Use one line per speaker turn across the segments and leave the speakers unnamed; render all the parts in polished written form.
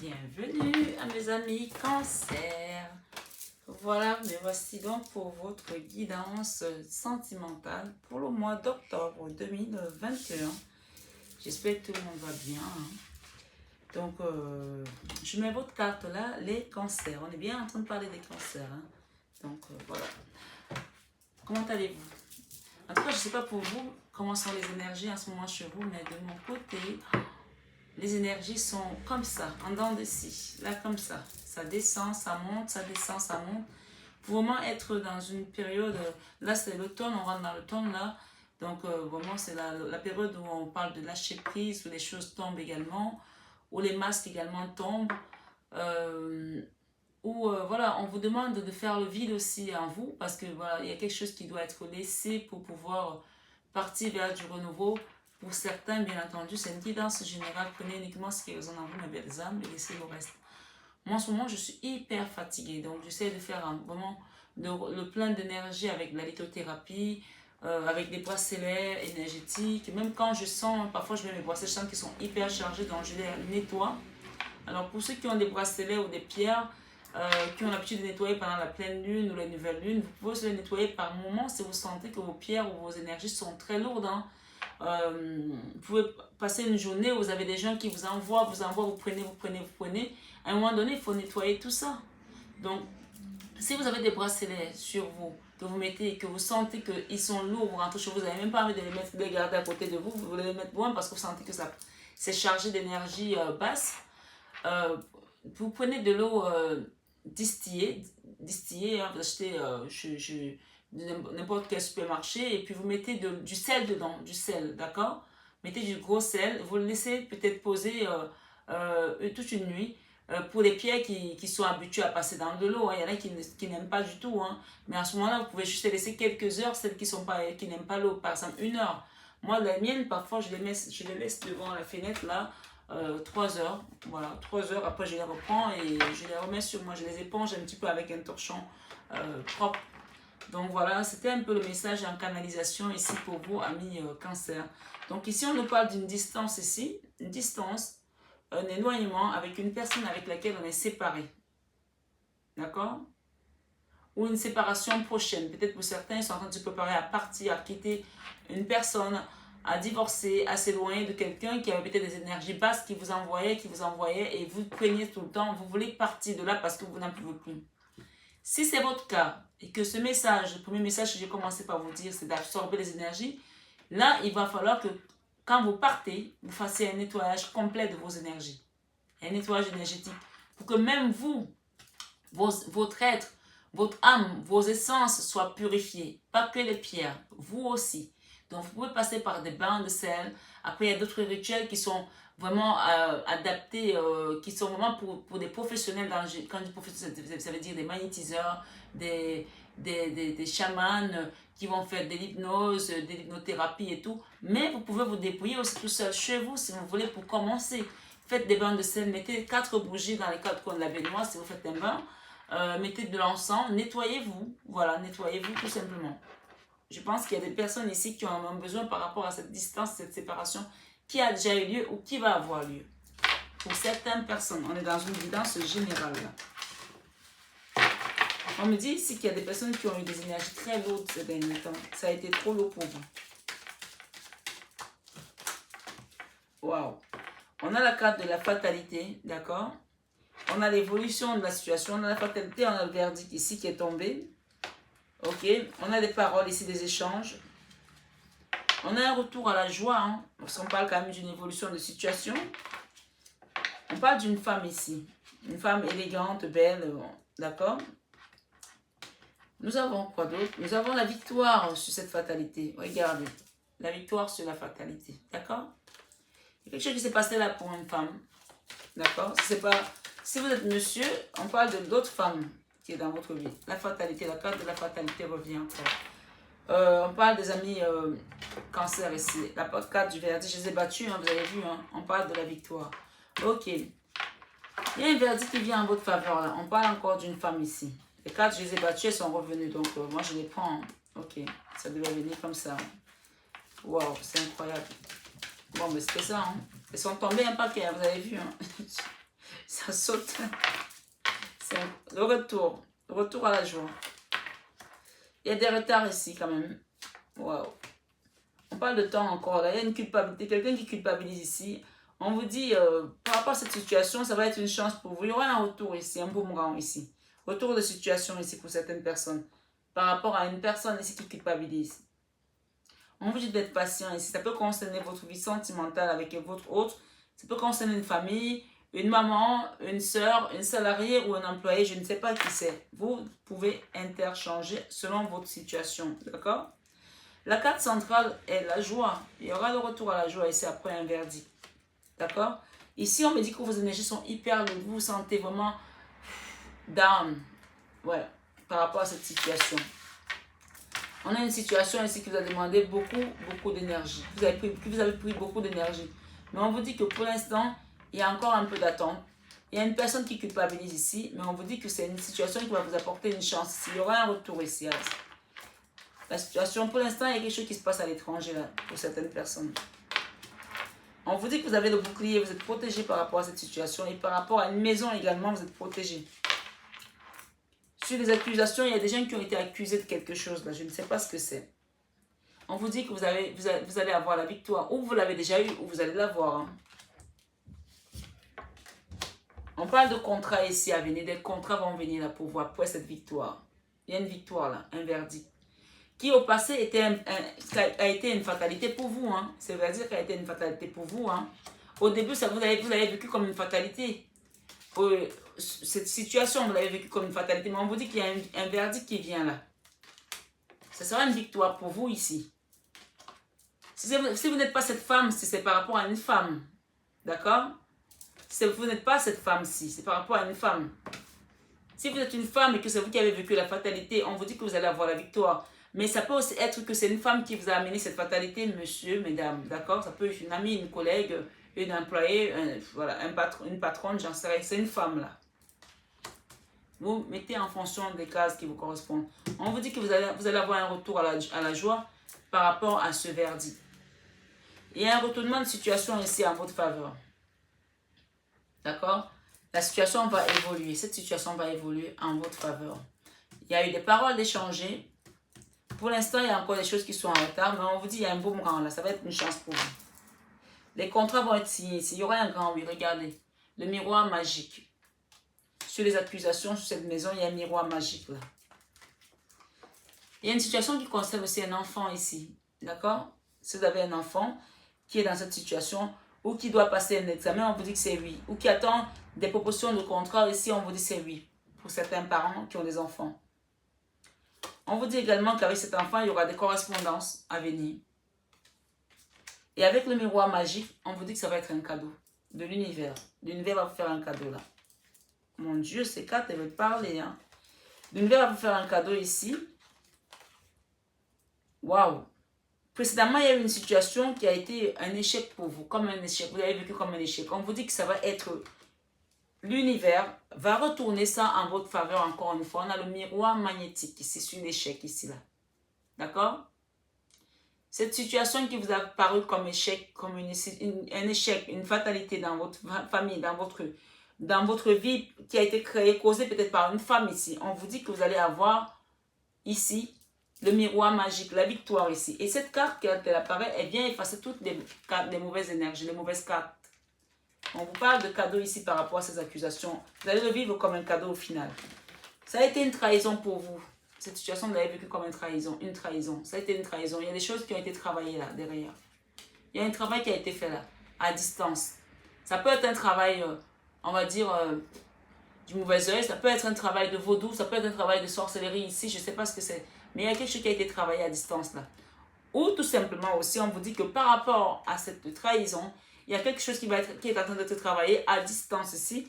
Bienvenue à mes amis Cancer. Voilà, me voici donc pour votre guidance sentimentale pour le mois d'octobre 2021. J'espère que tout le monde va bien. Donc, je mets votre carte là, les cancers. On est bien en train de parler des cancers. Donc, voilà. Comment allez-vous? En tout cas, je ne sais pas pour vous comment sont les énergies en ce moment chez vous, mais de mon côté, les énergies sont comme ça, en dents de scie, là comme ça. Ça descend, ça monte, ça descend, ça monte. Pour vraiment être dans une période, là c'est l'automne, on rentre dans l'automne là. Donc vraiment c'est la période où on parle de lâcher prise, où les choses tombent également, où les masques également tombent. Voilà, on vous demande de faire le vide aussi en vous, parce que voilà, il y a quelque chose qui doit être laissé pour pouvoir partir vers du renouveau. Pour certains, bien entendu, c'est une guidance générale. Prenez uniquement ce qui résonne en vous, mes belles âmes, et laissez le reste. Moi, en ce moment, je suis hyper fatiguée. Donc, j'essaie de faire vraiment le plein d'énergie avec la lithothérapie, avec des bracelets énergétiques. Même quand je sens, parfois, je mets mes bracelets, je sens qu'ils sont hyper chargés, donc je les nettoie. Alors, pour ceux qui ont des bracelets ou des pierres, qui ont l'habitude de nettoyer pendant la pleine lune ou la nouvelle lune, vous pouvez aussi les nettoyer par moment si vous sentez que vos pierres ou vos énergies sont très lourdes. Vous pouvez passer une journée où vous avez des gens qui vous envoient, vous prenez. À un moment donné, il faut nettoyer tout ça. Donc, si vous avez des bracelets sur vous, que vous mettez et que vous sentez qu'ils sont lourds, vous rentrez chez vous, vous n'avez même pas envie de les garder à côté de vous, vous voulez les mettre loin parce que vous sentez que c'est chargé d'énergie basse. Vous prenez de l'eau distillée, vous achetez n'importe quel supermarché et puis vous mettez du sel dedans, du sel, d'accord? Mettez du gros sel, vous le laissez peut-être poser toute une nuit. Pour les pierres qui sont habituées à passer dans de l'eau, il y en a qui n'aiment pas du tout, mais à ce moment-là, vous pouvez juste les laisser quelques heures, celles qui n'aiment pas l'eau, par exemple 1 heure. Moi, la mienne, parfois, je les laisse devant la fenêtre, là, 3 heures, voilà, 3 heures, après je les reprends et je les remets sur moi, je les éponge un petit peu avec un torchon propre. Donc voilà, c'était un peu le message en canalisation ici pour vous, amis cancer. Donc ici, on nous parle d'une distance ici, une distance, un éloignement avec une personne avec laquelle on est séparé. D'accord? Ou une séparation prochaine. Peut-être pour certains, ils sont en train de se préparer à partir, à quitter une personne, à divorcer, à s'éloigner de quelqu'un qui avait peut-être des énergies basses, qui vous envoyait, et vous craignez tout le temps, vous voulez partir de là parce que vous n'en pouvez plus. Si c'est votre cas, et que ce message, le premier message que j'ai commencé par vous dire, c'est d'absorber les énergies, là, il va falloir que quand vous partez, vous fassiez un nettoyage complet de vos énergies. Un nettoyage énergétique. Pour que même vous, votre être, votre âme, vos essences soient purifiées. Pas que les pierres, vous aussi. Donc, vous pouvez passer par des bains de sel. Après, il y a d'autres rituels qui sont vraiment adaptés, qui sont vraiment pour des professionnels. Quand je dis professionnels, ça veut dire des magnétiseurs, des chamans qui vont faire de l'hypnose, de l'hypnothérapie et tout. Mais vous pouvez vous débrouiller aussi tout seul chez vous si vous voulez pour commencer. Faites des bains de sel, mettez 4 bougies dans les 4 coins de la baignoire si vous faites un bain. Mettez de l'encens, nettoyez-vous. Voilà, nettoyez-vous tout simplement. Je pense qu'il y a des personnes ici qui en ont besoin par rapport à cette distance, cette séparation qui a déjà eu lieu ou qui va avoir lieu. Pour certaines personnes, on est dans une guidance générale. On me dit ici qu'il y a des personnes qui ont eu des énergies très lourdes ces derniers temps. Ça a été trop lourd pour vous. Waouh! On a la carte de la fatalité, d'accord? On a l'évolution de la situation, on a la fatalité, on a le verdict ici qui est tombé. Ok, on a des paroles ici, des échanges. On a un retour à la joie, parce qu'on parle quand même d'une évolution de situation. On parle d'une femme ici, une femme élégante, belle, d'accord? Nous avons quoi d'autre? Nous avons la victoire sur cette fatalité. Regardez, la victoire sur la fatalité, d'accord? Il y a quelque chose qui s'est passé là pour une femme, d'accord? Si vous êtes monsieur, on parle de d'autres femmes qui est dans votre vie. La fatalité, la carte de la fatalité revient encore. On parle des amis cancer ici. La carte du verdict, je les ai battus, vous avez vu, on parle de la victoire. Ok. Il y a un verdict qui vient en votre faveur là. On parle encore d'une femme ici. Les cartes, je les ai battues, elles sont revenues. Donc moi je les prends. Ok. Ça devait venir comme ça. Waouh, c'est incroyable. Bon, mais c'était ça. Elles sont tombées un paquet, vous avez vu. Ça saute. C'est le retour. Le retour à la joie. Il y a des retards ici quand même. Waouh. On parle de temps encore. Là, il y a une culpabilité. Quelqu'un qui culpabilise ici. On vous dit, par rapport à cette situation, ça va être une chance pour vous. Il y aura un retour ici, un boomerang ici. Retour de situation ici pour certaines personnes. Par rapport à une personne ici qui culpabilise. On vous dit d'être patient ici. Ça peut concerner votre vie sentimentale avec votre autre. Ça peut concerner une famille, une maman, une soeur, une salariée ou un employé. Je ne sais pas qui c'est. Vous pouvez interchanger selon votre situation. D'accord? La carte centrale est la joie. Il y aura le retour à la joie ici après un verdict. D'accord? Ici, on me dit que vos énergies sont hyper lourdes. Vous vous sentez vraiment down. Ouais, par rapport à cette situation. On a une situation ici qui vous a demandé beaucoup d'énergie. Vous avez pris beaucoup d'énergie. Mais on vous dit que pour l'instant, il y a encore un peu d'attente. Il y a une personne qui culpabilise ici, mais on vous dit que c'est une situation qui va vous apporter une chance. Il y aura un retour ici. La situation, pour l'instant, il y a quelque chose qui se passe à l'étranger là, pour certaines personnes. On vous dit que vous avez le bouclier, vous êtes protégé par rapport à cette situation. Et par rapport à une maison également, vous êtes protégé. Sur les accusations, il y a des gens qui ont été accusés de quelque chose là. Je ne sais pas ce que c'est. On vous dit que vous allez avoir la victoire. Ou vous l'avez déjà eu, ou vous allez l'avoir. Hein. On parle de contrats ici à venir. Des contrats vont venir là pour vous après cette victoire. Il y a une victoire là, un verdict. Qui au passé a été une fatalité pour vous. Hein. C'est vrai dire qu'il a été une fatalité pour vous. Hein. Au début, ça, vous l'avez vécu comme une fatalité. Cette situation, vous l'avez vécu comme une fatalité. Mais on vous dit qu'il y a un verdict qui vient là. Ce sera une victoire pour vous ici. Si vous n'êtes pas cette femme, c'est par rapport à une femme. D'accord? Si vous n'êtes pas cette femme-ci, c'est par rapport à une femme. Si vous êtes une femme et que c'est vous qui avez vécu la fatalité, on vous dit que vous allez avoir la victoire. Mais ça peut aussi être que c'est une femme qui vous a amené cette fatalité, monsieur, mesdames. D'accord? Ça peut être une amie, une collègue, une employée, voilà, une patronne, j'en sais rien. C'est une femme là. Vous mettez en fonction des cases qui vous correspondent. On vous dit que vous allez avoir un retour à la joie par rapport à ce verdict. Il y a un retournement de situation ici en votre faveur. D'accord? La situation va évoluer. Cette situation va évoluer en votre faveur. Il y a eu des paroles échangées. Pour l'instant, il y a encore des choses qui sont en retard, mais on vous dit qu'il y a un boomerang là. Ça va être une chance pour vous. Les contrats vont être signés ici. Il y aura un grand oui. Regardez. Le miroir magique. Sur les accusations sur cette maison, il y a un miroir magique là. Il y a une situation qui concerne aussi un enfant ici. D'accord? Si vous avez un enfant qui est dans cette situation ou qui doit passer un examen, on vous dit que c'est oui. Ou qui attend des propositions de contrat, ici on vous dit que c'est oui. Pour certains parents qui ont des enfants. On vous dit également qu'avec cet enfant, il y aura des correspondances à venir. Et avec le miroir magique, on vous dit que ça va être un cadeau de l'univers. L'univers va vous faire un cadeau là. Mon Dieu, ces cartes, elles veulent parler. Hein. L'univers va vous faire un cadeau ici. Waouh! Précédemment, il y a eu une situation qui a été un échec pour vous, comme un échec. Vous l'avez vécu comme un échec. On vous dit que ça va être... L'univers va retourner ça en votre faveur encore une fois. On a le miroir magnétique ici, sur l'échec ici, là. D'accord? Cette situation qui vous a paru comme échec, comme un échec, une fatalité dans votre famille, dans votre vie qui a été créée, causée peut-être par une femme ici. On vous dit que vous allez avoir ici le miroir magique, la victoire ici. Et cette carte, quand elle apparaît, elle vient effacer toutes les mauvaises énergies, les mauvaises cartes. On vous parle de cadeau ici par rapport à ces accusations. Vous allez le vivre comme un cadeau au final. Ça a été une trahison pour vous. Cette situation, vous l'avez vécue comme une trahison. Une trahison. Ça a été une trahison. Il y a des choses qui ont été travaillées là, derrière. Il y a un travail qui a été fait là, à distance. Ça peut être un travail, on va dire, du mauvais oeil. Ça peut être un travail de vaudou. Ça peut être un travail de sorcellerie ici. Je ne sais pas ce que c'est. Mais il y a quelque chose qui a été travaillé à distance là. Ou tout simplement aussi, on vous dit que par rapport à cette trahison, il y a quelque chose qui est en train d'être travaillé à distance ici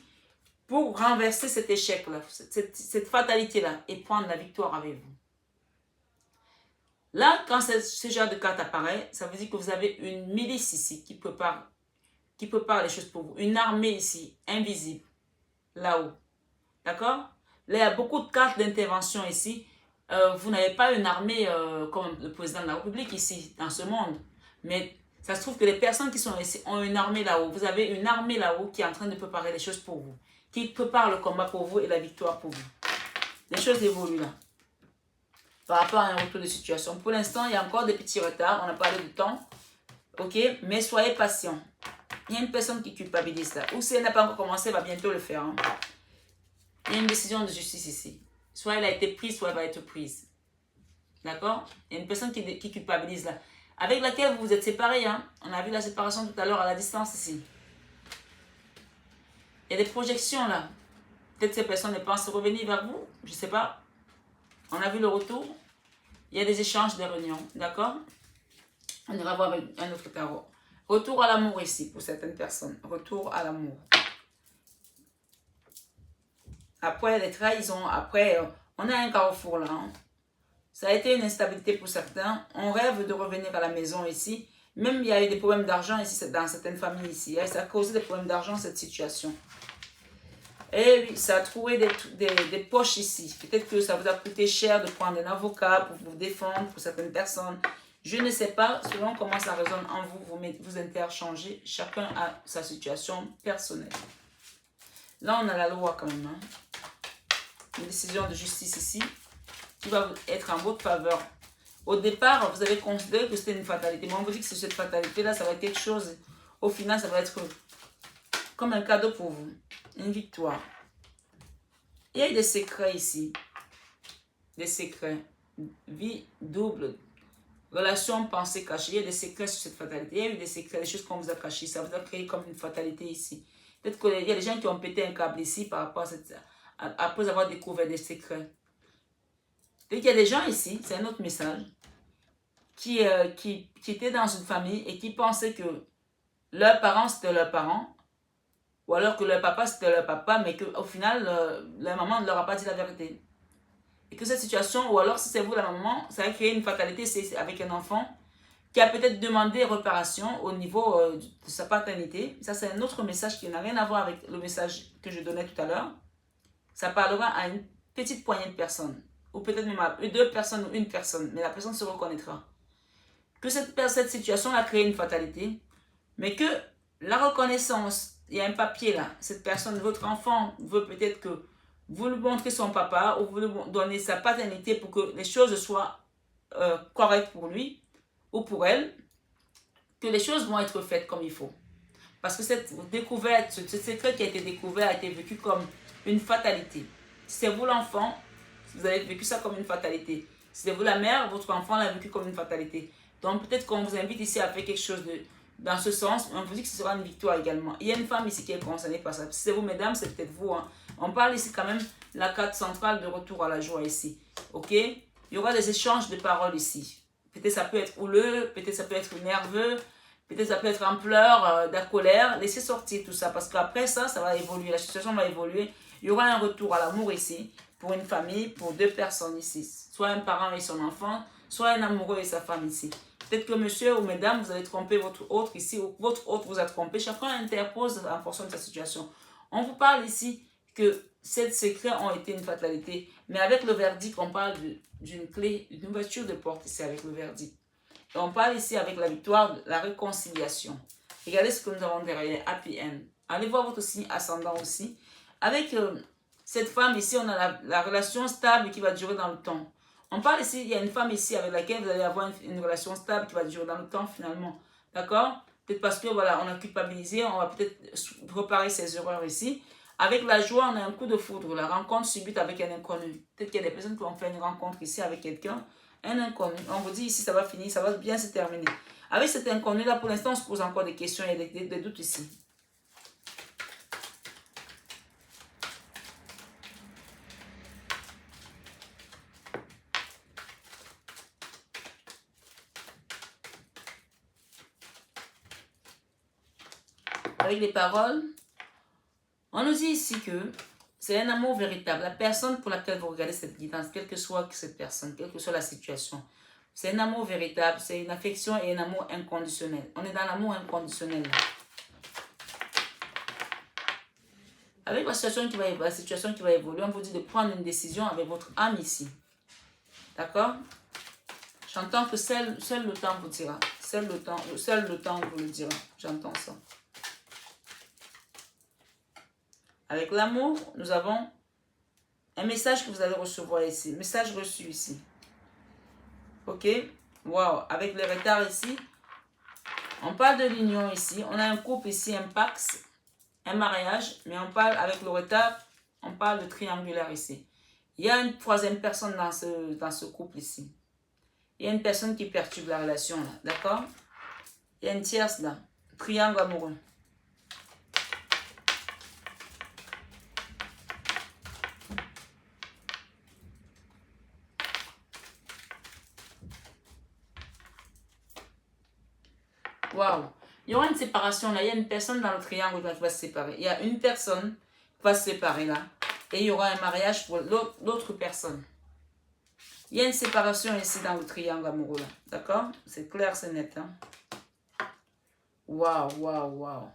pour renverser cet échec-là, cette fatalité-là et prendre la victoire avec vous. Là, quand ce genre de carte apparaît, ça veut dire que vous avez une milice ici qui prépare les choses pour vous. Une armée ici, invisible, là-haut. D'accord? Là, il y a beaucoup de cartes d'intervention ici. Vous n'avez pas une armée comme le président de la République ici, dans ce monde. Mais Ça se trouve que les personnes qui sont ici ont une armée là-haut. Vous avez une armée là-haut qui est en train de préparer les choses pour vous. Qui prépare le combat pour vous et la victoire pour vous. Les choses évoluent là. Par rapport à un retour de situation. Pour l'instant, il y a encore des petits retards. On a parlé du temps. Ok? Mais soyez patient. Il y a une personne qui culpabilise là. Ou si elle n'a pas encore commencé, elle va bientôt le faire. Hein. Il y a une décision de justice ici. Soit elle a été prise, soit elle va être prise. D'accord? Il y a une personne qui culpabilise là. Avec laquelle vous vous êtes séparés. Hein? On a vu la séparation tout à l'heure à la distance ici. Il y a des projections là. Peut-être ces personnes pensent revenir vers vous. Je ne sais pas. On a vu le retour. Il y a des échanges, des réunions. D'accord? On ira voir un autre tarot. Retour à l'amour ici pour certaines personnes. Retour à l'amour. Après les trahisons, après, on a un carrefour là. Hein. Ça a été une instabilité pour certains. On rêve de revenir à la maison ici. Même il y a eu des problèmes d'argent ici dans certaines familles ici. Ça a causé des problèmes d'argent cette situation. Et oui, ça a trouvé des poches ici. Peut-être que ça vous a coûté cher de prendre un avocat pour vous défendre pour certaines personnes. Je ne sais pas, selon comment ça résonne en vous, vous interchangez. Chacun a sa situation personnelle. Là, on a la loi quand même. Hein. Une décision de justice ici qui va être en votre faveur. Au départ, vous avez considéré que c'était une fatalité. Mais on vous dit que cette fatalité-là, ça va être quelque chose. Au final, ça va être comme un cadeau pour vous. Une victoire. Il y a eu des secrets ici. Des secrets. Vie double. Relation, pensée cachée. Il y a des secrets sur cette fatalité. Il y a eu des secrets, des choses qu'on vous a cachées. Ça vous a créé comme une fatalité ici. Peut-être qu'il y a des gens qui ont pété un câble ici par rapport à cette... Après avoir découvert des secrets. Peut-être qu'il y a des gens ici, c'est un autre message, qui étaient dans une famille et qui pensaient que leurs parents c'était leurs parents. Ou alors que leur papa c'était leur papa, mais qu'au final, leur maman ne leur a pas dit la vérité. Et que cette situation, ou alors si c'est vous la maman, ça a créé une fatalité avec un enfant qui a peut-être demandé réparation au niveau de sa paternité. Ça, c'est un autre message qui n'a rien à voir avec le message que je donnais tout à l'heure. Ça parlera à une petite poignée de personnes. Ou peut-être même à 2 personnes ou 1 personne. Mais la personne se reconnaîtra. Que cette situation a créé une fatalité, mais que la reconnaissance... Il y a un papier là, cette personne, votre enfant veut peut-être que vous lui montrez son papa ou vous lui donnez sa paternité pour que les choses soient correctes pour lui ou pour elle, que les choses vont être faites comme il faut. Parce que cette découverte, ce secret qui a été découvert a été vécu comme une fatalité. Si c'est vous l'enfant, vous avez vécu ça comme une fatalité. Si c'est vous la mère, votre enfant l'a vécu comme une fatalité. Donc peut-être qu'on vous invite ici à faire quelque chose dans ce sens, on vous dit que ce sera une victoire également. Il y a une femme ici qui est concernée par ça. Si c'est vous, mesdames, c'est peut-être vous. Hein. On parle ici quand même de la carte centrale de retour à la joie ici. Ok? Il y aura des échanges de paroles ici. Peut-être ça peut être houleux, peut-être ça peut être nerveux, peut-être ça peut être en pleurs, de la colère. Laissez sortir tout ça parce qu'après ça, ça va évoluer. La situation va évoluer. Il y aura un retour à l'amour ici pour une famille, pour 2 personnes ici. Soit un parent et son enfant, soit un amoureux et sa femme ici. Peut-être que monsieur ou mesdames, vous avez trompé votre autre ici, ou votre autre vous a trompé. Chacun interpose en fonction de sa situation. On vous parle ici que ces secrets ont été une fatalité. Mais avec le verdict, on parle d'une clé, d'une ouverture de porte ici avec le verdict. Et on parle ici avec la victoire, la réconciliation. Regardez ce que nous avons derrière, happy end. Allez voir votre signe ascendant aussi. Avec cette femme ici, on a la relation stable qui va durer dans le temps. On parle ici, il y a une femme ici avec laquelle vous allez avoir une relation stable qui va durer dans le temps finalement. D'accord? Peut-être parce que voilà, on a culpabilisé, on va peut-être réparer ses erreurs ici. Avec la joie, on a un coup de foudre, la rencontre subite avec un inconnu. Peut-être qu'il y a des personnes qui ont fait une rencontre ici avec quelqu'un, un inconnu. On vous dit ici, ça va finir, ça va bien se terminer. Avec cet inconnu-là, pour l'instant, on se pose encore des questions et des doutes ici. Avec les paroles, on nous dit ici que c'est un amour véritable. La personne pour laquelle vous regardez cette guidance, quelle que soit cette personne, quelle que soit la situation, c'est un amour véritable, c'est une affection et un amour inconditionnel. On est dans l'amour inconditionnel. Avec la situation qui va évoluer, on vous dit de prendre une décision avec votre âme ici. D'accord? J'entends que seul le temps vous dira. Seul le temps vous le dira. J'entends ça. Avec l'amour, nous avons un message que vous allez recevoir ici. Message reçu ici. Ok? Wow. Avec le retard ici, on parle de l'union ici. On a un couple ici, un pax, un mariage. Mais on parle avec le retard, on parle de triangulaire ici. Il y a une troisième personne dans ce couple ici. Il y a une personne qui perturbe la relation là. D'accord? Il y a une tierce là. Triangle amoureux. Waouh! Il y aura une séparation là. Il y a une personne dans le triangle qui va se séparer. Il y a une personne qui va se séparer là. Et il y aura un mariage pour l'autre personne. Il y a une séparation ici dans le triangle amoureux là. D'accord? C'est clair, c'est net. Hein? Waouh, waouh, waouh.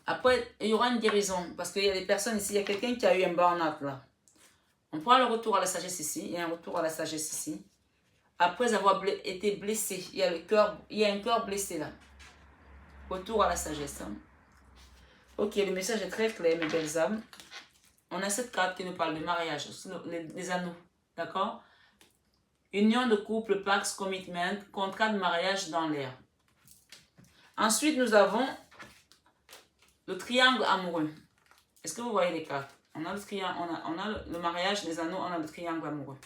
Après, il y aura une guérison. Parce qu'il y a des personnes ici. Il y a quelqu'un qui a eu un burn-out là. On prend le retour à la sagesse ici. Il y a un retour à la sagesse ici. Après avoir été blessé. Il y a un cœur blessé là. Retour à la sagesse. Hein? Ok, le message est très clair, mes belles âmes. On a cette carte qui nous parle de mariage, les anneaux. D'accord? Union de couple, pax, commitment, contrat de mariage dans l'air. Ensuite, nous avons le triangle amoureux. Est-ce que vous voyez les cartes? On a le triangle, on a le mariage, les anneaux, on a le triangle amoureux.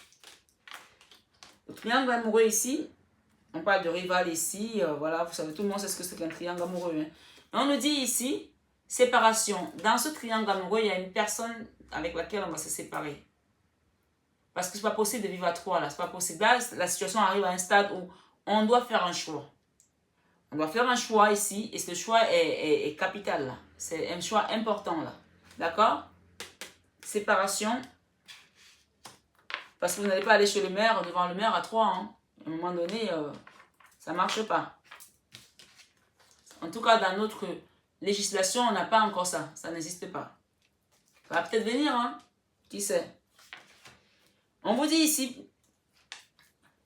Le triangle amoureux ici, on parle de rival ici, voilà, vous savez, tout le monde sait ce que c'est qu'un triangle amoureux. Hein. Et on nous dit ici, séparation. Dans ce triangle amoureux, il y a une personne avec laquelle on va se séparer. Parce que ce n'est pas possible de vivre à trois, là, c'est pas possible. Là, la situation arrive à un stade où on doit faire un choix. On doit faire un choix ici, et ce choix est capital, là. C'est un choix important, là. D'accord? Séparation. Parce que vous n'allez pas aller chez le maire, devant le maire à trois, hein. À un moment donné, ça ne marche pas. En tout cas, dans notre législation, on n'a pas encore ça. Ça n'existe pas. Ça va peut-être venir, hein. Qui sait? On vous dit ici,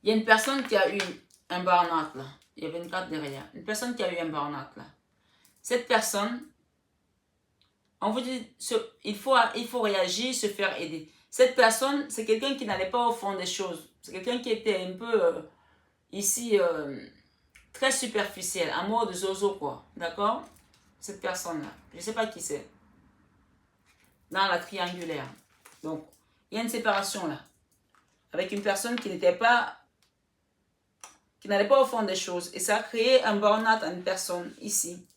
il y a une personne qui a eu un burn-out, là. Il y avait une carte derrière. Une personne qui a eu un burn-out, là. Cette personne, on vous dit, il faut réagir, se faire aider. Cette personne, c'est quelqu'un qui n'allait pas au fond des choses. C'est quelqu'un qui était un peu, ici, très superficiel, amour de zozo, quoi. D'accord? Cette personne-là. Je ne sais pas qui c'est. Dans la triangulaire. Donc, il y a une séparation, là. Avec une personne qui n'allait pas au fond des choses. Et ça a créé un burn-out à une personne ici.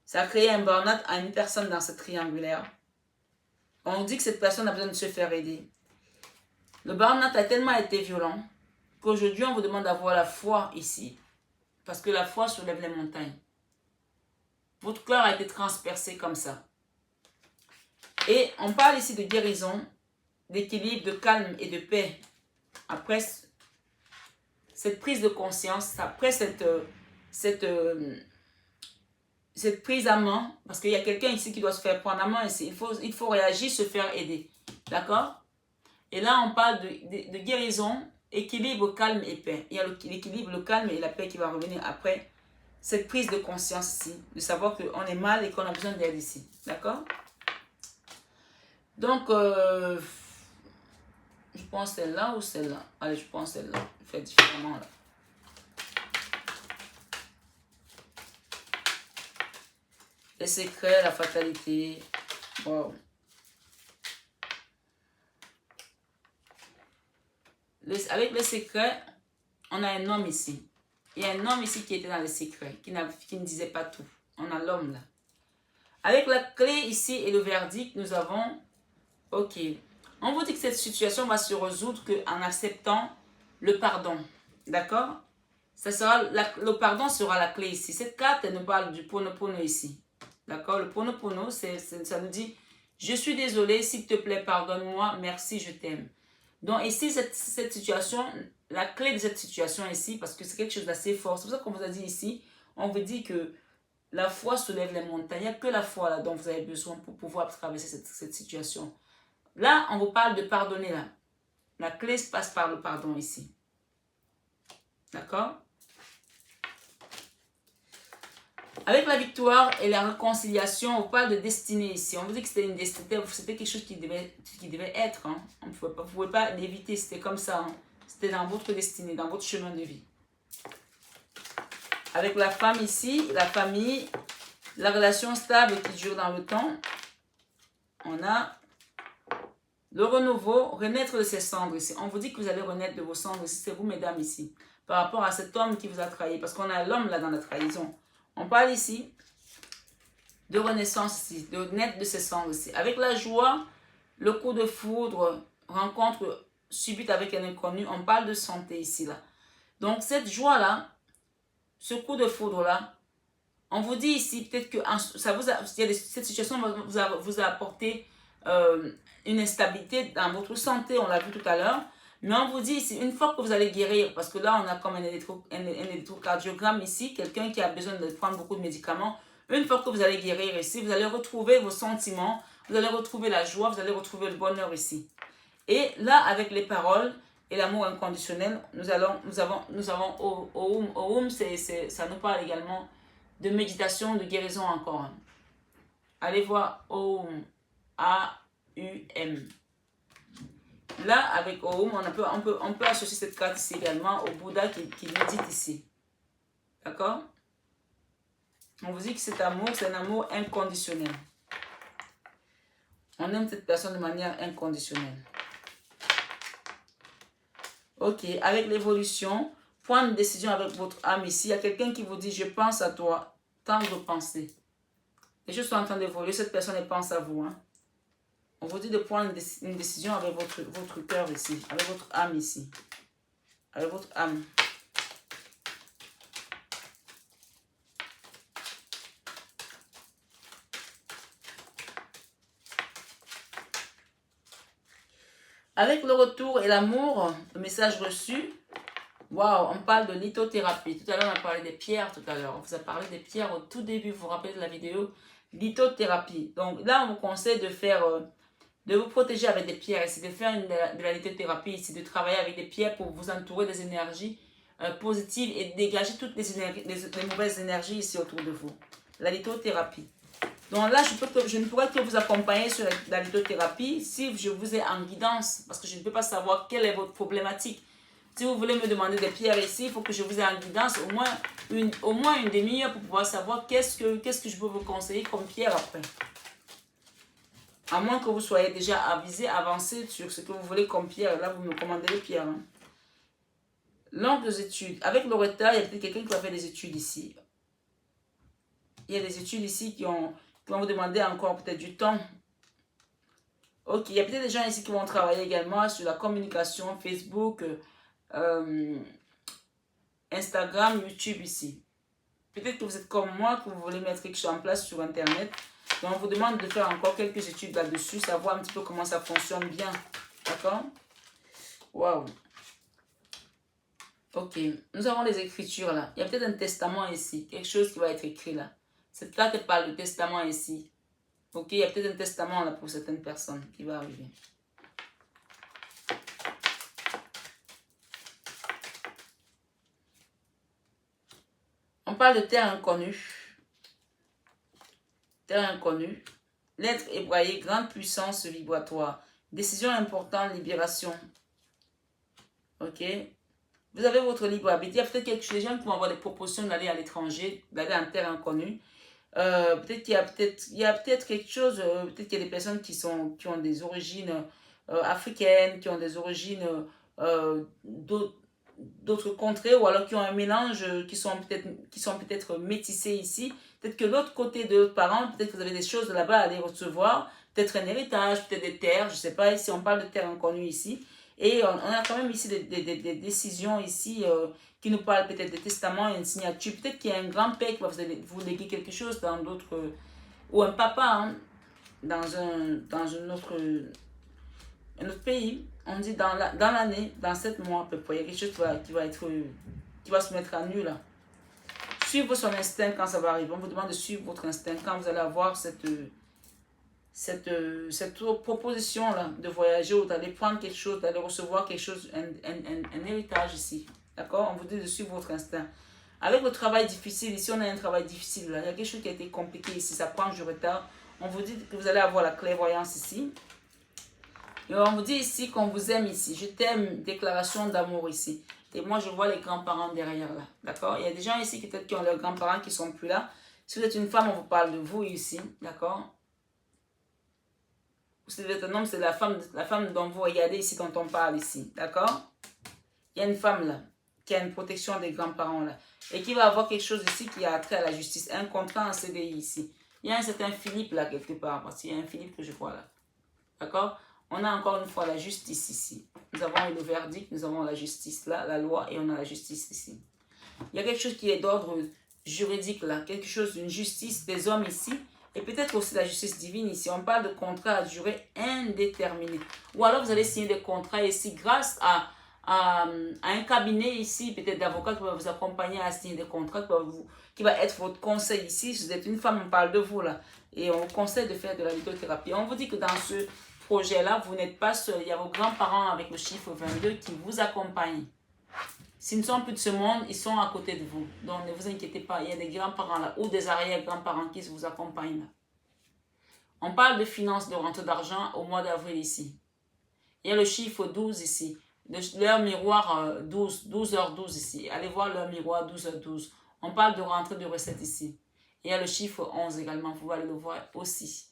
Ça a créé un burn-out à une personne dans ce triangulaire. On dit que cette personne a besoin de se faire aider. Le burn-out a tellement été violent qu'aujourd'hui, on vous demande d'avoir la foi ici. Parce que la foi soulève les montagnes. Votre cœur a été transpercé comme ça. Et on parle ici de guérison, d'équilibre, de calme et de paix. Après cette prise de conscience, après cette prise à main, parce qu'il y a quelqu'un ici qui doit se faire prendre à main ici. Il faut réagir, se faire aider. D'accord? Et là, on parle de guérison, équilibre, calme et paix. Il y a l'équilibre, le calme et la paix qui va revenir après cette prise de conscience ici, de savoir qu'on est mal et qu'on a besoin d'aide ici. D'accord? Donc, je pense celle-là ou celle-là? Allez, je pense celle-là. Je fais différemment là. Les secrets, la fatalité. Wow. Avec les secrets, on a un homme ici. Il y a un homme ici qui était dans les secrets, qui ne disait pas tout. On a l'homme là. Avec la clé ici et le verdict, nous avons... Ok. On vous dit que cette situation va se résoudre qu'en acceptant le pardon. D'accord? Le pardon sera la clé ici. Cette carte, elle nous parle du Ponopono ici. D'accord? Le Ponopono, ça nous dit, je suis désolé, s'il te plaît, pardonne-moi, merci, je t'aime. Donc ici, cette situation, la clé de cette situation ici, parce que c'est quelque chose d'assez fort, c'est pour ça qu'on vous a dit ici, on vous dit que la foi soulève les montagnes. Il n'y a que la foi là dont vous avez besoin pour pouvoir traverser cette situation. Là, on vous parle de pardonner là. La clé se passe par le pardon ici. D'accord? Avec la victoire et la réconciliation, on parle de destinée ici. On vous dit que c'était une destinée, c'était quelque chose qui devait être. Hein. Vous ne pouvez pas l'éviter, c'était comme ça. Hein. C'était dans votre destinée, dans votre chemin de vie. Avec la femme ici, la famille, la relation stable qui dure dans le temps. On a le renouveau, renaître de ses cendres ici. On vous dit que vous allez renaître de vos cendres ici. C'est vous, mesdames, ici. Par rapport à cet homme qui vous a trahi. Parce qu'on a l'homme là dans la trahison. On parle ici de renaissance ici. De renaître de ses cendres ici. Avec la joie, le coup de foudre, rencontre subite avec un inconnu. On parle de santé ici là. Donc cette joie-là, ce coup de foudre-là, on vous dit ici peut-être que cette situation vous a apporté une instabilité dans votre santé, on l'a vu tout à l'heure. Mais on vous dit ici, une fois que vous allez guérir, parce que là on a comme un électrocardiogramme ici, quelqu'un qui a besoin de prendre beaucoup de médicaments, une fois que vous allez guérir ici, vous allez retrouver vos sentiments, vous allez retrouver la joie, vous allez retrouver le bonheur ici. Et là, avec les paroles et l'amour inconditionnel, nous avons Oum, ça nous parle également de méditation, de guérison encore. Allez voir Oum, A-U-M. Là, avec Oum, on peut associer cette carte ici également au Bouddha qui médite ici. D'accord? On vous dit que cet amour, c'est un amour inconditionnel. On aime cette personne de manière inconditionnelle. Ok, avec l'évolution, prendre une décision avec votre âme ici. Il y a quelqu'un qui vous dit, je pense à toi. Temps de penser. Les choses sont en train d'évoluer, cette personne elle pense à vous. Hein. On vous dit de prendre une décision avec votre cœur ici, avec votre âme ici. Avec votre âme. Avec le retour et l'amour, le message reçu, waouh, on parle de lithothérapie. Tout à l'heure, on a parlé des pierres tout à l'heure. On vous a parlé des pierres au tout début, vous vous rappelez de la vidéo lithothérapie. Donc là, on vous conseille de faire, de vous protéger avec des pierres ici, de faire de la lithothérapie ici, de travailler avec des pierres pour vous entourer des énergies positives et dégager toutes les mauvaises énergies ici autour de vous. La lithothérapie. Donc là, je ne pourrais que vous accompagner sur la lithothérapie si je vous ai en guidance, parce que je ne peux pas savoir quelle est votre problématique. Si vous voulez me demander des pierres ici, il faut que je vous ai en guidance au moins une demi-heure pour pouvoir savoir qu'est-ce que je peux vous conseiller comme pierre après. À moins que vous soyez déjà avisé, avancé sur ce que vous voulez comme pierre. Là, vous me commandez les pierres. Hein. Longues études. Avec le retard, il y a peut-être quelqu'un qui va faire des études ici. Il y a des études ici qui vont vous demander encore peut-être du temps. Ok, il y a peut-être des gens ici qui vont travailler également sur la communication, Facebook, Instagram, YouTube ici. Peut-être que vous êtes comme moi, que vous voulez mettre quelque chose en place sur Internet. Donc, on vous demande de faire encore quelques études là-dessus, savoir un petit peu comment ça fonctionne bien. D'accord? Waouh! Ok, nous avons les écritures là. Il y a peut-être un testament ici, quelque chose qui va être écrit là. Cette carte parle de testament ici. Ok, il y a peut-être un testament là pour certaines personnes qui va arriver. On parle de terre inconnue. Terre inconnue. Lettre hébraïque, grande puissance vibratoire. Décision importante, libération. Ok. Vous avez votre libre arbitre. Il y a peut-être quelques gens qui vont avoir des propositions d'aller à l'étranger, d'aller en terre inconnue. Peut-être qu'il y a peut-être quelque chose, peut-être qu'il y a des personnes qui ont des origines africaines, qui ont des origines d'autres contrées, ou alors qui ont un mélange, qui sont peut-être métissés ici. Peut-être que l'autre côté de leurs parents, peut-être que vous avez des choses là-bas à aller recevoir, peut-être un héritage, peut-être des terres, je ne sais pas, ici on parle de terres inconnues ici. Et on a quand même ici des décisions ici qui nous parlent peut-être des testaments et une signature. Peut-être qu'il y a un grand-père qui va vous léguer quelque chose dans d'autres... ou un papa hein, dans un autre pays. On dit dans l'année, dans 7 mois à peu près, il y a quelque chose qui va se mettre à nu là. Suivre son instinct quand ça va arriver. On vous demande de suivre votre instinct quand vous allez avoir cette proposition là de voyager ou d'aller prendre quelque chose, d'aller recevoir quelque chose, un héritage ici. D'accord? On vous dit de suivre votre instinct. Avec le travail difficile, ici on a un travail difficile, là. Il y a quelque chose qui a été compliqué ici, ça prend du retard. On vous dit que vous allez avoir la clairvoyance ici. Et on vous dit ici qu'on vous aime ici. Je t'aime, déclaration d'amour ici. Et moi, je vois les grands-parents derrière là. D'accord? Il y a des gens ici qui peut-être qui ont leurs grands-parents qui ne sont plus là. Si vous êtes une femme, on vous parle de vous ici. D'accord? Si vous êtes un homme, c'est la femme dont vous regardez ici, dont on parle ici. D'accord? Il y a une femme là qui a une protection des grands-parents là. Et qui va avoir quelque chose ici qui a trait à la justice. Un contrat en CDI ici. Il y a un certain Philippe là quelque part. Parce qu'il y a un Philippe que je vois là. D'accord? On a encore une fois la justice ici. Nous avons eu le verdict, nous avons la justice là, la loi, et on a la justice ici. Il y a quelque chose qui est d'ordre juridique là, quelque chose d'une justice des hommes ici, et peut-être aussi la justice divine ici. On parle de contrats à durée indéterminée. Ou alors vous allez signer des contrats ici grâce à un cabinet ici, peut-être d'avocats qui va vous accompagner à signer des contrats, qui va être votre conseil ici. Si vous êtes une femme, on parle de vous là, et on vous conseille de faire de la lithothérapie. On vous dit que dans ce projet-là, vous n'êtes pas seul. Il y a vos grands-parents avec le chiffre 22 qui vous accompagnent. S'ils ne sont plus de ce monde, ils sont à côté de vous. Donc ne vous inquiétez pas, il y a des grands-parents là ou des arrière-grands-parents qui vous accompagnent là. On parle de finances, de rentrée d'argent au mois d'avril ici. Il y a le chiffre 12 ici. Leur miroir 12h12 ici. Allez voir leur miroir 12h12. On parle de rentrée de recettes ici. Il y a le chiffre 11 également, vous allez le voir aussi.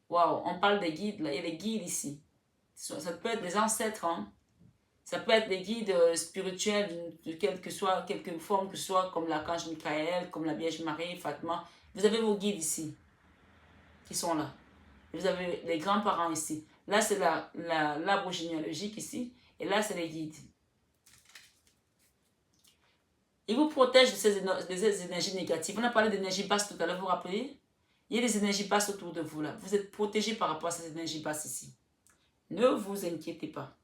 Waouh, on parle des guides, là. Il y a des guides ici. Ça peut être des ancêtres, hein. Ça peut être des guides spirituels de quelque forme que ce soit, comme l'archange Michael, comme la Vierge Marie, Fatma. Vous avez vos guides ici, qui sont là. Vous avez les grands-parents ici. Là, c'est l'arbre généalogique ici. Et là, c'est les guides. Ils vous protègent de ces énergies négatives. On a parlé d'énergie basse tout à l'heure, vous vous rappelez? Il y a des énergies basses autour de vous là. Vous êtes protégés par rapport à ces énergies basses ici. Ne vous inquiétez pas.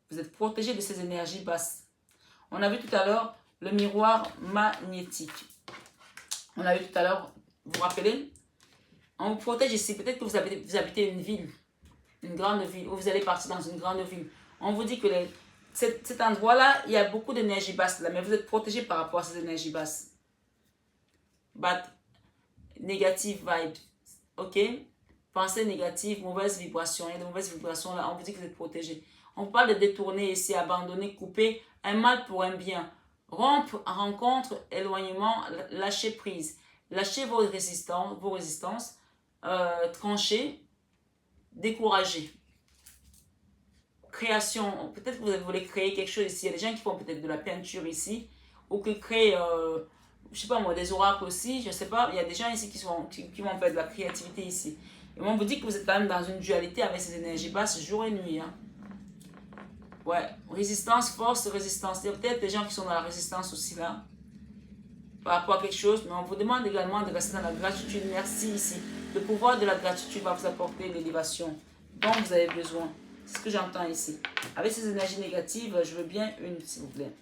Vous êtes protégés de ces énergies basses. On a vu tout à l'heure le miroir magnétique. On a vu tout à l'heure, vous vous rappelez? On vous protège ici. Peut-être que vous habitez une ville, une grande ville, ou vous allez partir dans une grande ville. On vous dit que cet endroit-là, il y a beaucoup d'énergie basse là, mais vous êtes protégés par rapport à ces énergies basses. Négative vibe, ok? Pensée négative, mauvaise vibration. Il y a de mauvaises vibrations là, on vous dit que vous êtes protégé. On parle de détourner ici, abandonner, couper, un mal pour un bien. Rompre, rencontre, éloignement, lâcher prise. Lâchez vos résistances, trancher, décourager. Création, peut-être que vous voulez créer quelque chose ici. Il y a des gens qui font peut-être de la peinture ici, ou qui créent... je sais pas moi, des oracles aussi, je sais pas, il y a des gens ici qui vont faire de la créativité ici. Et on vous dit que vous êtes quand même dans une dualité avec ces énergies basses jour et nuit. Hein. Ouais, résistance, force, résistance. Il y a peut-être des gens qui sont dans la résistance aussi là, par rapport à quelque chose, mais on vous demande également de rester dans la gratitude. Merci ici. Le pouvoir de la gratitude va vous apporter l'élévation dont vous avez besoin. C'est ce que j'entends ici. Avec ces énergies négatives, je veux bien une, s'il vous plaît.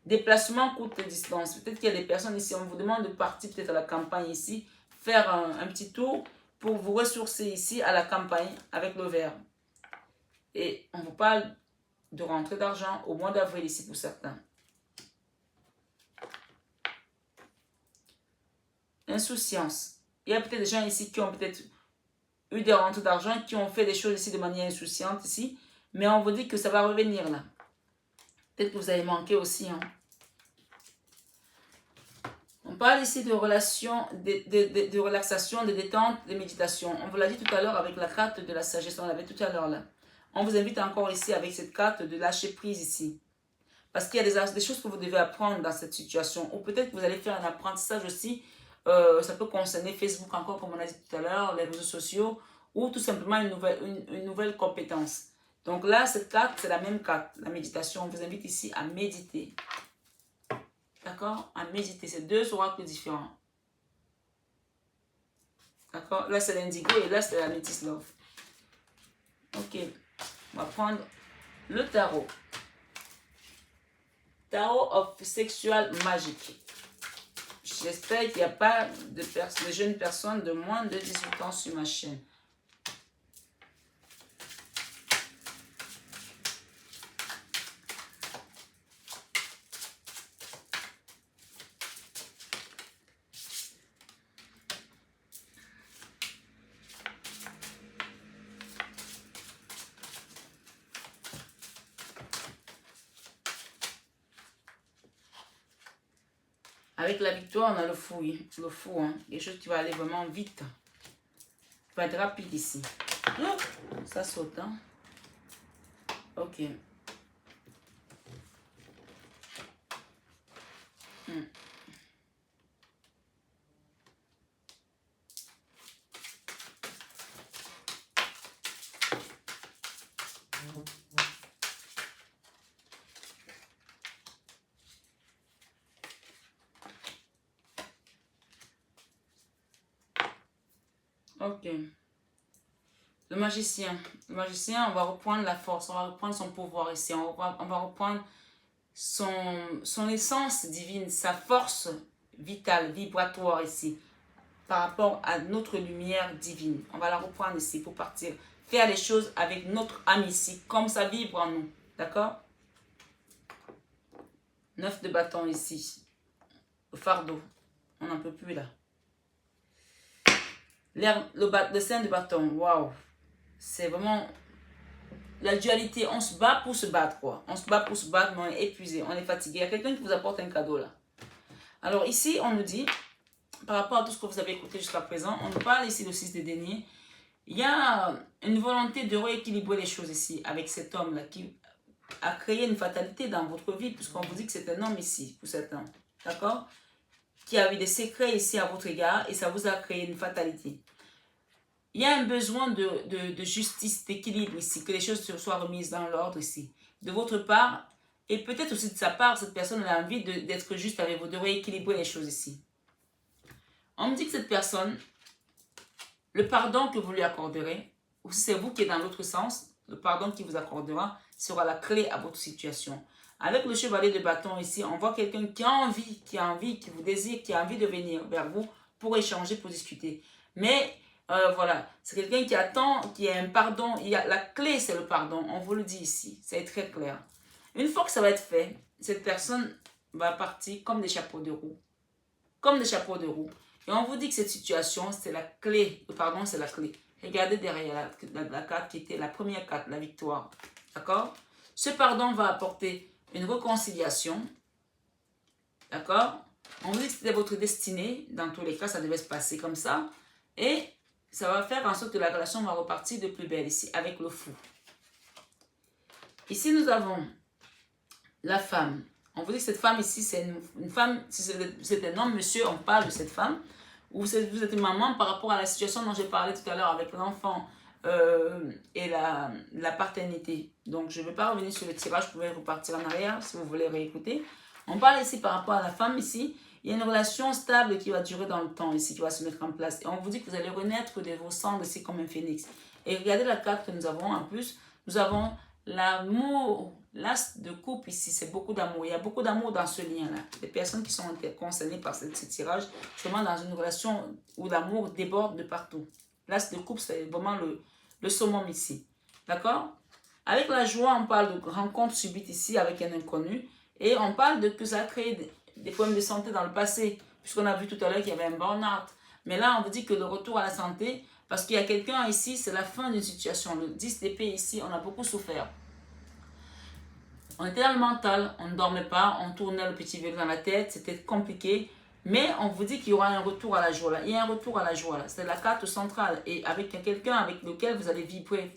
Déplacement courte distance. Peut-être qu'il y a des personnes ici, on vous demande de partir peut-être à la campagne ici, faire un petit tour pour vous ressourcer ici à la campagne avec le verre. Et on vous parle de rentrée d'argent au mois d'avril ici pour certains. Insouciance. Il y a peut-être des gens ici qui ont peut-être eu des rentrées d'argent, qui ont fait des choses ici de manière insouciante ici, mais on vous dit que ça va revenir là. Peut-être que vous avez manqué aussi. Hein. On parle ici de relations, de relaxation, de détente, de méditation. On vous l'a dit tout à l'heure avec la carte de la sagesse. On l'avait tout à l'heure là. On vous invite encore ici avec cette carte de lâcher prise ici. Parce qu'il y a des choses que vous devez apprendre dans cette situation. Ou peut-être que vous allez faire un apprentissage aussi. Ça peut concerner Facebook encore, comme on a dit tout à l'heure, les réseaux sociaux. Ou tout simplement une nouvelle compétence. Donc là, cette carte, c'est la même carte, la méditation. On vous invite ici à méditer. D'accord? À méditer. C'est deux oracles différents. D'accord? Là, c'est l'indigo et là, c'est la métis love. Ok. On va prendre le tarot. Tarot of Sexual Magic. J'espère qu'il n'y a pas de jeunes personnes de moins de 18 ans sur ma chaîne. Avec la victoire, on a le fou, oui. Le fou, hein. Quelque chose qui va aller vraiment vite. Qui va être rapide ici. Oh, ça saute, hein. Ok. Ok. Le magicien. Le magicien, on va reprendre la force, on va reprendre son pouvoir ici. On va reprendre son essence divine, sa force vitale, vibratoire ici, par rapport à notre lumière divine. On va la reprendre ici pour partir, faire les choses avec notre âme ici, comme ça vibre en nous. D'accord? 9 de bâton ici. Le fardeau. On n'en peut plus là. Le 5 de bâton. Waouh. C'est vraiment la dualité. On se bat pour se battre, quoi. On se bat pour se battre, mais on est épuisé, on est fatigué. Il y a quelqu'un qui vous apporte un cadeau là. Alors ici, on nous dit, par rapport à tout ce que vous avez écouté jusqu'à présent, on nous parle ici du 6 de denier. Il y a une volonté de rééquilibrer les choses ici avec cet homme-là qui a créé une fatalité dans votre vie, puisqu'on vous dit que c'est un homme ici, pour certains. D'accord? Qui a eu des secrets ici à votre égard et ça vous a créé une fatalité. Il y a un besoin de justice, d'équilibre ici, que les choses soient remises dans l'ordre ici. De votre part, et peut-être aussi de sa part, cette personne a envie d'être juste avec vous, de rééquilibrer les choses ici. On me dit que cette personne, le pardon que vous lui accorderez, ou si c'est vous qui êtes dans l'autre sens, le pardon qu'il vous accordera sera la clé à votre situation. Avec le chevalier de bâton ici, on voit quelqu'un qui a envie, qui vous désire, qui a envie de venir vers vous pour échanger, pour discuter. Mais voilà, c'est quelqu'un qui attend, qui a un pardon. La clé, c'est le pardon. On vous le dit ici, c'est très clair. Une fois que ça va être fait, cette personne va partir comme des chapeaux de roue. Comme des chapeaux de roue. Et on vous dit que cette situation, c'est la clé. Le pardon, c'est la clé. Regardez derrière la carte qui était la première carte, la victoire. D'accord? Ce pardon va apporter une réconciliation. D'accord? On vous dit que c'était votre destinée. Dans tous les cas, ça devait se passer comme ça. Et ça va faire en sorte que la relation va repartir de plus belle ici, avec le fou. Ici, nous avons la femme. On vous dit que cette femme ici, c'est une femme, si c'est un homme, monsieur, on parle de cette femme. Ou vous êtes une maman par rapport à la situation dont j'ai parlé tout à l'heure avec l'enfant et la paternité. Donc, je ne vais pas revenir sur le tirage, vous pouvez repartir en arrière si vous voulez réécouter. On parle ici par rapport à la femme ici. Il y a une relation stable qui va durer dans le temps ici, qui va se mettre en place. Et on vous dit que vous allez renaître de vos cendres ici comme un phénix. Et regardez la carte que nous avons en plus. Nous avons l'amour, l'as de couple ici, c'est beaucoup d'amour. Il y a beaucoup d'amour dans ce lien-là. Les personnes qui sont concernées par ce tirage, vraiment dans une relation où l'amour déborde de partout. L'as de couple, c'est vraiment le summum ici. D'accord? Avec la joie, on parle de rencontre subite ici avec un inconnu. Et on parle de que ça a créé des problèmes de santé dans le passé. Puisqu'on a vu tout à l'heure qu'il y avait un burn-out. Mais là, on vous dit que le retour à la santé, parce qu'il y a quelqu'un ici, c'est la fin d'une situation. Le 10 d'épée ici, on a beaucoup souffert. On était dans le mental, on ne dormait pas, on tournait le petit vélo dans la tête, c'était compliqué. Mais on vous dit qu'il y aura un retour à la joie là. Il y a un retour à la joie là. C'est la carte centrale. Et avec quelqu'un avec lequel vous allez vibrer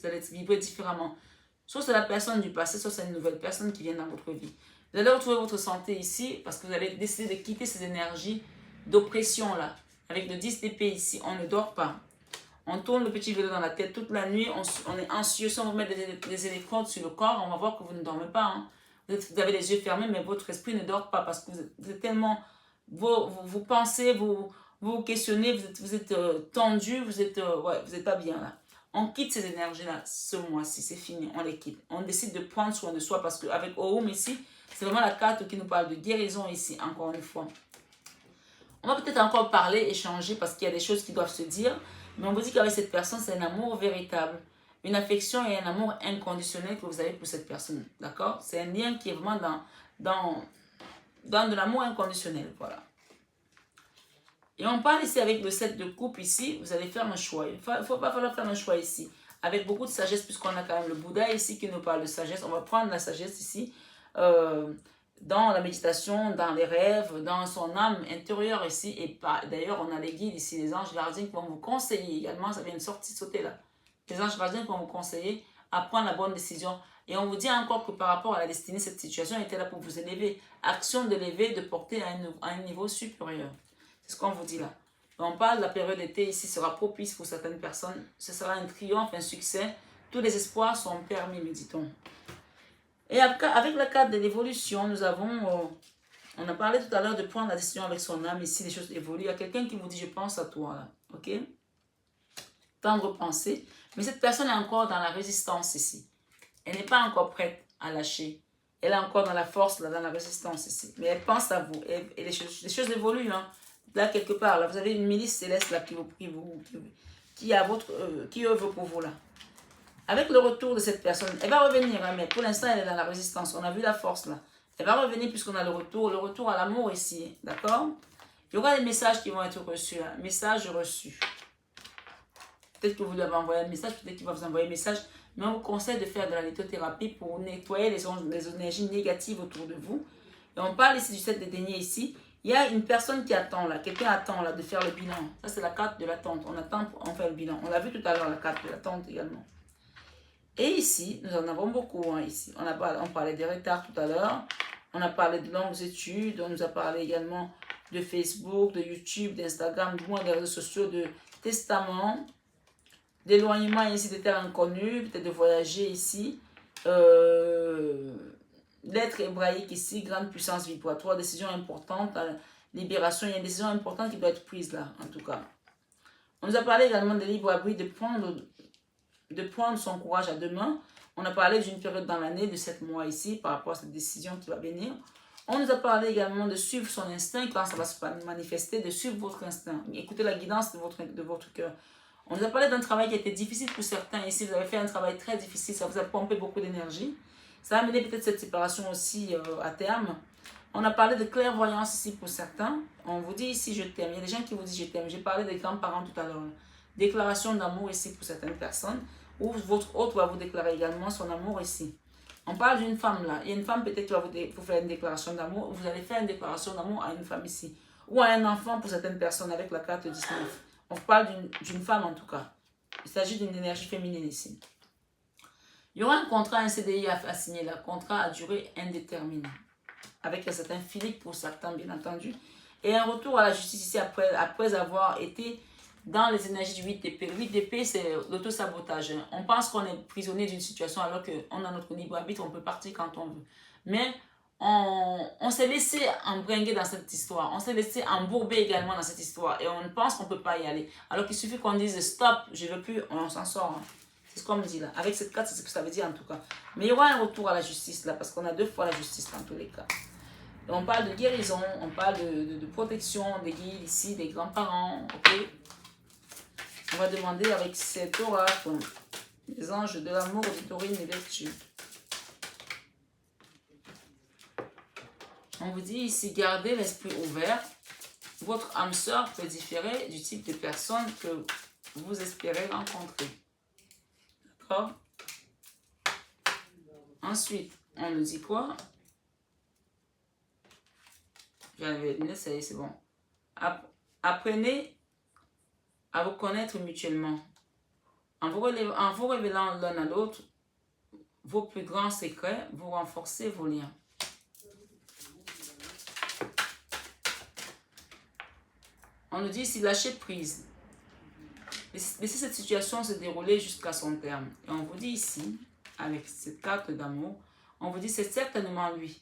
différemment. Soit c'est la personne du passé, soit c'est une nouvelle personne qui vient dans votre vie. Vous allez retrouver votre santé ici parce que vous allez décider de quitter ces énergies d'oppression là. Avec le 10 d'épée ici, on ne dort pas. On tourne le petit vélo dans la tête toute la nuit, on est anxieux. Si on vous met des électrodes sur le corps, on va voir que vous ne dormez pas. Hein. Vous avez les yeux fermés, mais votre esprit ne dort pas parce que vous êtes tellement... Vous pensez, vous questionnez, vous êtes tendu, vous êtes pas bien là. On quitte ces énergies-là ce mois-ci, c'est fini, on les quitte. On décide de prendre soin de soi parce qu'avec Oum ici, c'est vraiment la carte qui nous parle de guérison ici, encore une fois. On va peut-être encore parler, échanger parce qu'il y a des choses qui doivent se dire. Mais on vous dit qu'avec cette personne, c'est un amour véritable. Une affection et un amour inconditionnel que vous avez pour cette personne. D'accord? C'est un lien qui est vraiment dans de l'amour inconditionnel. Voilà. Et on parle ici avec le 7 de coupe ici. Vous allez faire un choix. Il ne faut pas falloir faire un choix ici. Avec beaucoup de sagesse, puisqu'on a quand même le Bouddha ici qui nous parle de sagesse. On va prendre la sagesse ici. dans la méditation, dans les rêves, dans son âme intérieure ici. Et d'ailleurs, on a les guides ici, les anges gardiens qui vont vous conseiller également. Ça vient de sauter là. Les anges gardiens qui vont vous conseiller à prendre la bonne décision. Et on vous dit encore que par rapport à la destinée, cette situation était là pour vous élever. Action de l'élever, de porter à un niveau supérieur. C'est ce qu'on vous dit là. On parle de la période d'été ici sera propice pour certaines personnes. Ce sera un triomphe, un succès. Tous les espoirs sont permis, me dit-on. Et avec la carte de l'évolution, nous avons, on a parlé tout à l'heure de prendre la décision avec son âme. Ici, les choses évoluent. Il y a quelqu'un qui vous dit, je pense à toi, là. Ok? Tendre pensée. Mais cette personne est encore dans la résistance ici. Elle n'est pas encore prête à lâcher. Elle est encore dans la force, là, dans la résistance ici. Mais elle pense à vous. Et les choses évoluent, hein. Là, quelque part, là, vous avez une milice céleste là, qui œuvre pour vous, là. Avec le retour de cette personne, elle va revenir, hein, mais pour l'instant, elle est dans la résistance. On a vu la force, là. Elle va revenir puisqu'on a le retour à l'amour ici, d'accord? Il y aura des messages qui vont être reçus, hein. Messages reçus. Peut-être que vous lui avez envoyé un message, peut-être qu'il va vous envoyer un message, mais on vous conseille de faire de la lithothérapie pour nettoyer les énergies négatives autour de vous. Et on parle ici du 7 de denier ici. Il y a une personne qui attend là, quelqu'un attend là de faire le bilan. Ça c'est la carte de l'attente, on attend pour en faire le bilan. On l'a vu tout à l'heure, la carte de l'attente également. Et ici, nous en avons beaucoup, hein, ici. On parlait des retards tout à l'heure, on a parlé de longues études, on nous a parlé également de Facebook, de YouTube, d'Instagram, du moins des réseaux sociaux, de testament, d'éloignement ici des terres inconnues, peut-être de voyager ici, lettre hébraïque ici, grande puissance vibratoire, décision importante, libération, il y a une décision importante qui doit être prise là, en tout cas. On nous a parlé également de libre arbitre, de prendre son courage à deux mains. On a parlé d'une période dans l'année de 7 mois ici, par rapport à cette décision qui va venir. On nous a parlé également de suivre son instinct, quand ça va se manifester, de suivre votre instinct. Écoutez la guidance de votre cœur. On nous a parlé d'un travail qui était difficile pour certains. Ici, vous avez fait un travail très difficile, ça vous a pompé beaucoup d'énergie. Ça a amené peut-être cette séparation aussi à terme. On a parlé de clairvoyance ici pour certains. On vous dit ici, je t'aime. Il y a des gens qui vous disent, je t'aime. J'ai parlé des grands-parents tout à l'heure. Déclaration d'amour ici pour certaines personnes. Ou votre hôte va vous déclarer également son amour ici. On parle d'une femme là. Il y a une femme peut-être qui va vous faire une déclaration d'amour. Vous allez faire une déclaration d'amour à une femme ici. Ou à un enfant pour certaines personnes avec la carte 19. On parle d'une femme en tout cas. Il s'agit d'une énergie féminine ici. Il y aura un contrat, un CDI à signer là. Contrat à durée indéterminée. Avec un certain Philippe pour certains bien entendu. Et un retour à la justice ici après avoir été dans les énergies du 8 d'épée. Le 8 d'épée, c'est l'auto-sabotage. On pense qu'on est prisonnier d'une situation alors qu'on a notre libre arbitre, on peut partir quand on veut. Mais on s'est laissé embringuer dans cette histoire. On s'est laissé embourber également dans cette histoire. Et on pense qu'on ne peut pas y aller. Alors qu'il suffit qu'on dise stop, je ne veux plus, on s'en sort. Hein. C'est ce qu'on me dit là. Avec cette carte, c'est ce que ça veut dire en tout cas. Mais il y aura un retour à la justice là, parce qu'on a 2 fois la justice dans tous les cas. Et on parle de guérison, on parle de protection, des guides ici, des grands-parents, ok. On va demander avec cet oracle, les anges de l'amour, de taurine et vertu. On vous dit ici, gardez l'esprit ouvert. Votre âme sœur peut différer du type de personne que vous espérez rencontrer. D'accord? Ensuite, on nous dit quoi? J'avais les lunettes, ça y est, c'est bon. Apprenez à vous connaître mutuellement. En vous révélant l'un à l'autre vos plus grands secrets, vous renforcez vos liens. On nous dit ici, lâchez prise. Laissez cette situation se dérouler jusqu'à son terme. Et on vous dit ici, avec cette carte d'amour, on vous dit c'est certainement lui.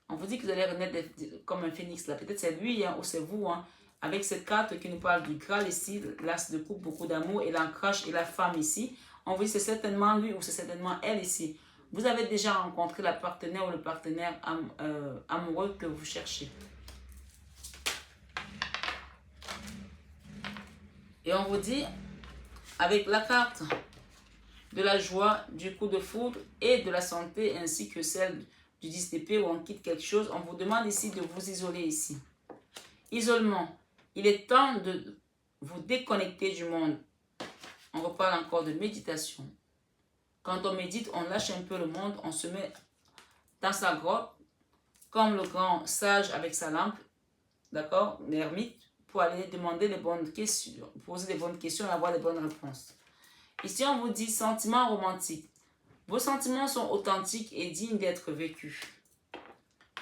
On vous dit que vous allez renaître comme un phénix là. Peut-être c'est lui hein, ou c'est vous. Hein, avec cette carte qui nous parle du Graal ici, l'as de coupe, beaucoup d'amour, et l'ancrage et la femme ici. On vous dit c'est certainement lui ou c'est certainement elle ici. Vous avez déjà rencontré la partenaire ou le partenaire amoureux que vous cherchez. Et on vous dit, avec la carte de la joie, du coup de foudre et de la santé, ainsi que celle du 10 d'épée où on quitte quelque chose, on vous demande ici de vous isoler ici. Isolement. Il est temps de vous déconnecter du monde. On reparle encore de méditation. Quand on médite, on lâche un peu le monde, on se met dans sa grotte, comme le grand sage avec sa lampe, d'accord, l'ermite, pour aller demander les bonnes questions, poser les bonnes questions et avoir les bonnes réponses. Ici, on vous dit sentiments romantiques. Vos sentiments sont authentiques et dignes d'être vécus.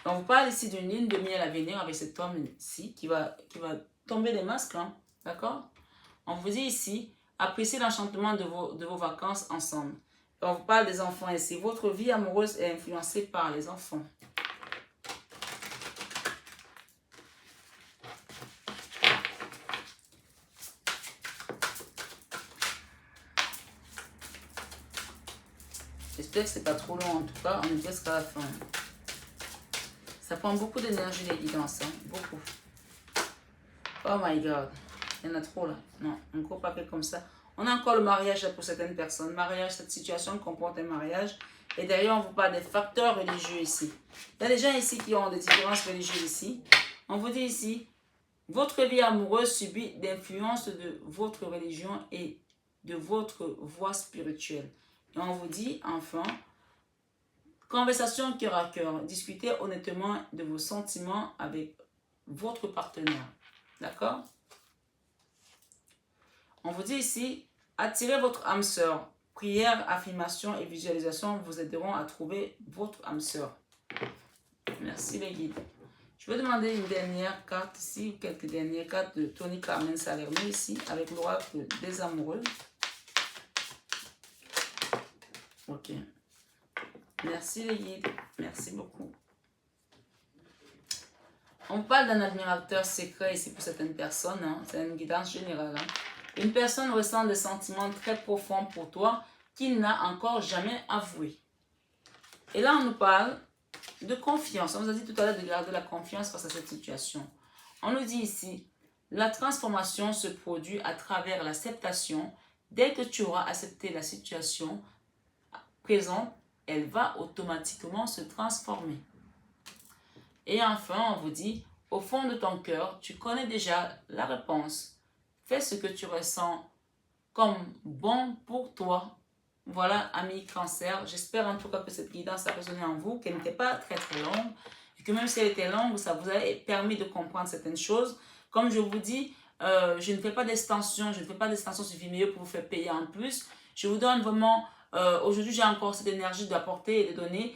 On vous parle ici d'une lune de miel à venir avec cet homme-ci qui va tomber des masques, hein, d'accord? On vous dit ici, appréciez l'enchantement de vos vacances ensemble. Et on vous parle des enfants ici. Votre vie amoureuse est influencée par les enfants. J'espère que c'est pas trop long en tout cas, on est presque à la fin. Ça prend beaucoup d'énergie les guidances, hein? Beaucoup. Oh my god, il y en a trop là. Non, un gros paquet comme ça. On a encore le mariage là pour certaines personnes. Mariage, cette situation comporte un mariage. Et d'ailleurs, on vous parle des facteurs religieux ici. Il y a des gens ici qui ont des différences religieuses ici. On vous dit ici, votre vie amoureuse subit l'influence de votre religion et de votre voie spirituelle. Et on vous dit, enfin, conversation cœur à cœur. Discutez honnêtement de vos sentiments avec votre partenaire. D'accord? On vous dit ici, attirez votre âme sœur. Prière, affirmation et visualisation vous aideront à trouver votre âme sœur. Merci les guides. Je vais demander une dernière carte ici, quelques dernières cartes de Tony Carmen Salerno ici, avec l'oracle des amoureux. Ok. Merci les guides. Merci beaucoup. On parle d'un admirateur secret ici pour certaines personnes. Hein. C'est une guidance générale. Hein. Une personne ressent des sentiments très profonds pour toi qu'il n'a encore jamais avoué. Et là, on nous parle de confiance. On vous a dit tout à l'heure de garder la confiance face à cette situation. On nous dit ici, la transformation se produit à travers l'acceptation. Dès que tu auras accepté la situation présente, elle va automatiquement se transformer. Et enfin, on vous dit, au fond de ton cœur, tu connais déjà la réponse. Fais ce que tu ressens comme bon pour toi. Voilà, amis cancer, j'espère en tout cas que cette guidance a résonné en vous, qu'elle n'était pas très longue, et que même si elle était longue, ça vous a permis de comprendre certaines choses. Comme je vous dis, je ne fais pas d'extension, sur Vimeo pour vous faire payer en plus. Je vous donne vraiment, aujourd'hui j'ai encore cette énergie d'apporter et de donner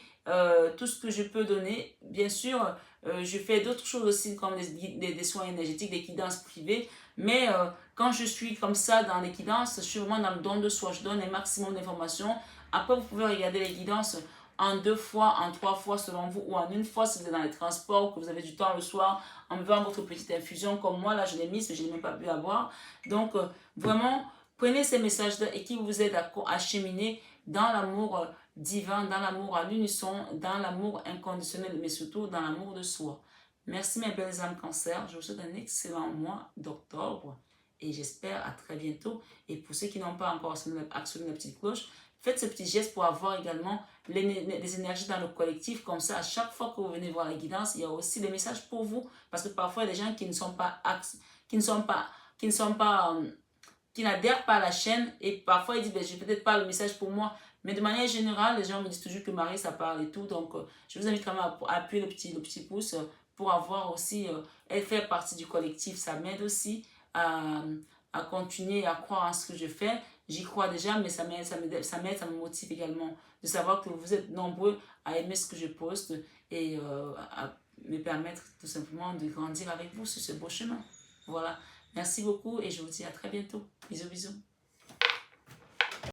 tout ce que je peux donner. Bien sûr, je fais d'autres choses aussi comme des soins énergétiques, des guidances privées, mais quand je suis comme ça dans les guidances, je suis vraiment dans le don de soi. Je donne un maximum d'informations. Après, vous pouvez regarder les guidances en 2 fois, en 3 fois selon vous, ou en 1 fois si vous êtes dans les transports, que vous avez du temps le soir, en buvant votre petite infusion. Comme moi, là, je l'ai mise, mais je n'ai même pas pu avoir. Donc, vraiment, prenez ces messages-là et qui vous aident à cheminer dans l'amour divin, dans l'amour à l'unisson, dans l'amour inconditionnel, mais surtout dans l'amour de soi. Merci mes belles âmes cancer, je vous souhaite un excellent mois d'octobre et j'espère à très bientôt. Et pour ceux qui n'ont pas encore actionné la petite cloche, faites ce petit geste pour avoir également les énergies dans le collectif. Comme ça, à chaque fois que vous venez voir la guidance, il y a aussi des messages pour vous. Parce que parfois, il y a des gens qui n'adhèrent pas à la chaîne et parfois ils disent, ben, je n'ai peut-être pas le message pour moi. Mais de manière générale, les gens me disent toujours que Marie, ça parle et tout. Donc, je vous invite quand même à appuyer le petit pouce pour avoir aussi, elle fait partie du collectif. Ça m'aide aussi à continuer à croire en ce que je fais. J'y crois déjà, mais ça me motive également de savoir que vous êtes nombreux à aimer ce que je poste et à me permettre tout simplement de grandir avec vous sur ce beau chemin. Voilà. Merci beaucoup et je vous dis à très bientôt. Bisous, bisous.